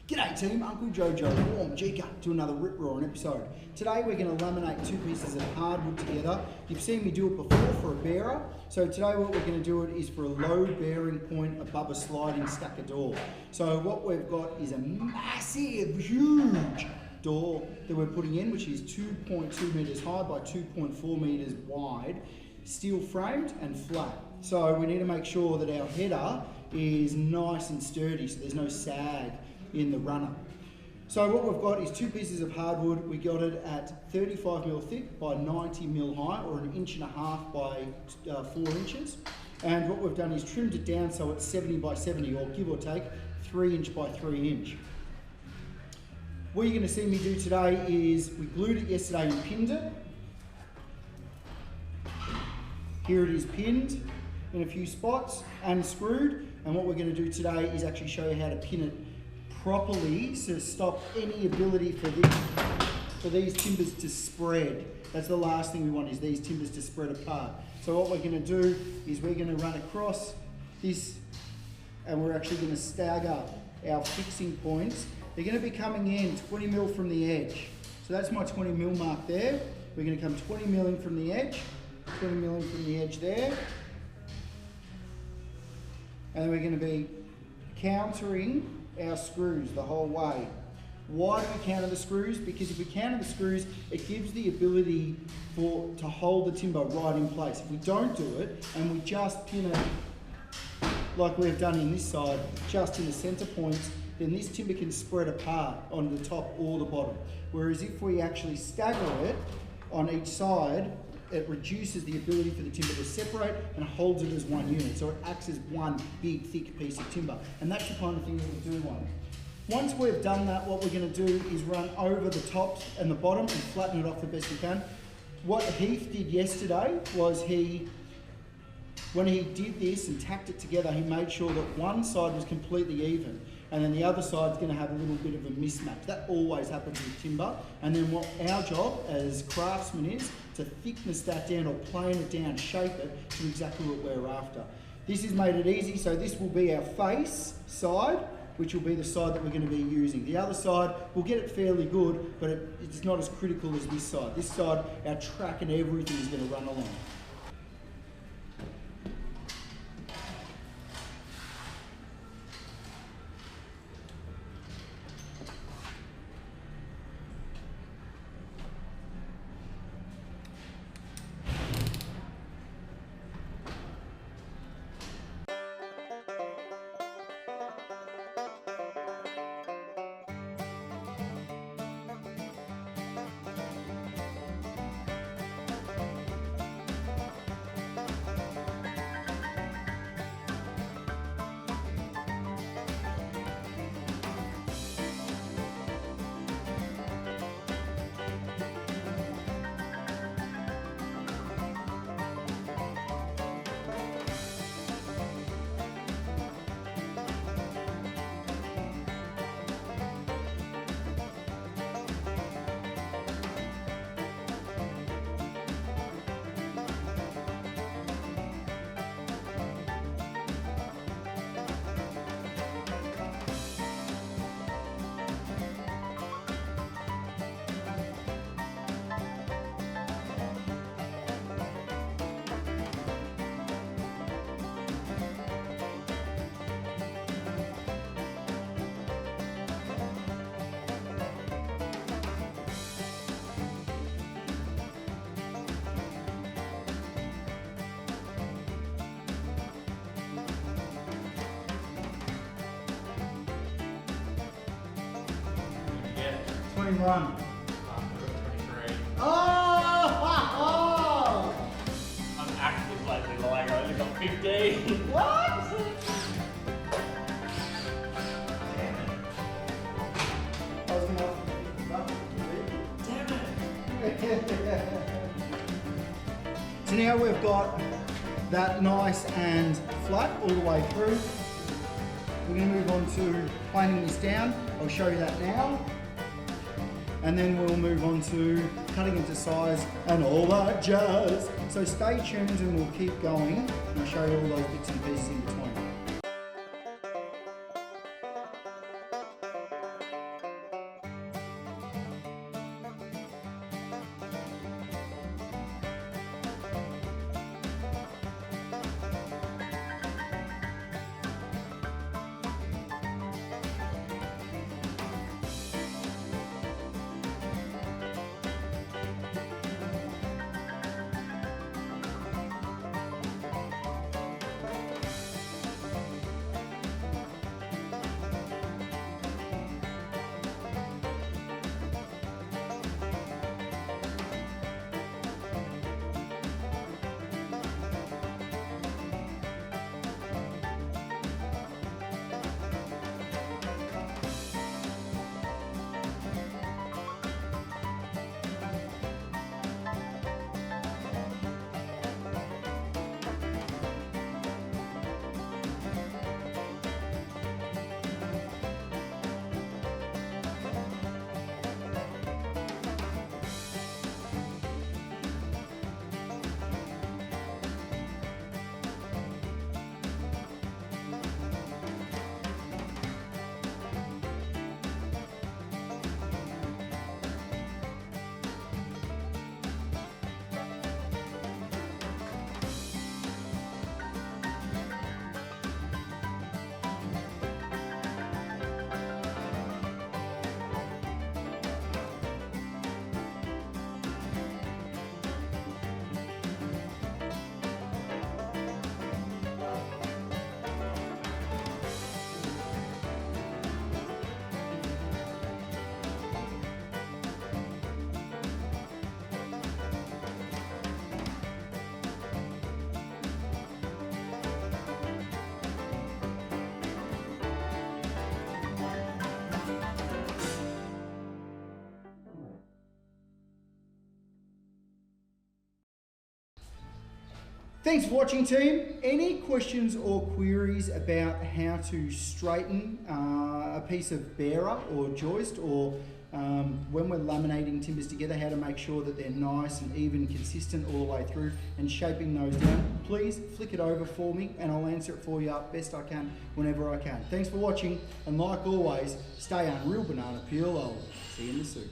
G'day team, Uncle Jojo, or Majika, to another Rip Roaring episode. Today we're going to laminate two pieces of hardwood together. You've seen me do it before for a bearer. So today what we're going to do it is for a low bearing point above a sliding stacker door. So what we've got is a massive, huge door that we're putting in, which is 2.2 metres high by 2.4 metres wide, steel framed and flat. So we need to make sure that our header is nice and sturdy so there's no sag in the runner. So what we've got is two pieces of hardwood. We got it at 35mm thick by 90mm high, or 1.5 inches by 4 inches. And what we've done is trimmed it down so it's 70 by 70, or give or take 3 inch by 3 inch. What you're going to see me do today is we glued it yesterday and pinned it. Here it is pinned in a few spots and screwed. And what we're going to do today is actually show you how to pin it properly to stop any ability for these timbers to spread. That's the last thing we want, is these timbers to spread apart. So what we're going to do is we're going to run across this, and we're actually going to stagger our fixing points. They're going to be coming in 20mm from the edge. So that's my 20mm mark there. We're going to come 20mm in from the edge, 20mm from the edge there. And then we're going to be countering our screws the whole way. Why do we counter the screws? Because if we counter the screws, it gives the ability to hold the timber right in place. If we don't do it and we just pin it like we've done in this side, just in the center points, then this timber can spread apart on the top or the bottom. Whereas if we actually stagger it on each side, it reduces the ability for the timber to separate and holds it as one unit. So it acts as one big, thick piece of timber. And that's the kind of thing that we do want. Once we've done that, what we're going to do is run over the top and the bottom and flatten it off the best we can. What Heath did yesterday was when he did this and tacked it together, he made sure that one side was completely even, and then the other side's going to have a little bit of a mismatch. That always happens with timber. And then what our job as craftsmen is to thickness that down, or plane it down, shape it to exactly what we're after. This has made it easy, so this will be our face side, which will be the side that we're going to be using. The other side, we'll get it fairly good, but it's not as critical as this side. This side, our track and everything is going to run along. Run. 23. Oh! I'm actually slightly lying. I only got 15. What? Damn it. So now we've got that nice and flat all the way through. We're going to move on to planing this down. I'll show you that now. And then we'll move on to cutting into size and all that jazz. So stay tuned and we'll keep going, and I'll show you all those bits and pieces in between. Thanks for watching, team. Any questions or queries about how to straighten a piece of bearer or joist, or when we're laminating timbers together, how to make sure that they're nice and even, consistent all the way through, and shaping those down, please flick it over for me and I'll answer it for you best I can whenever I can. Thanks for watching, and like always, stay unreal banana peel. I'll see you in the soup.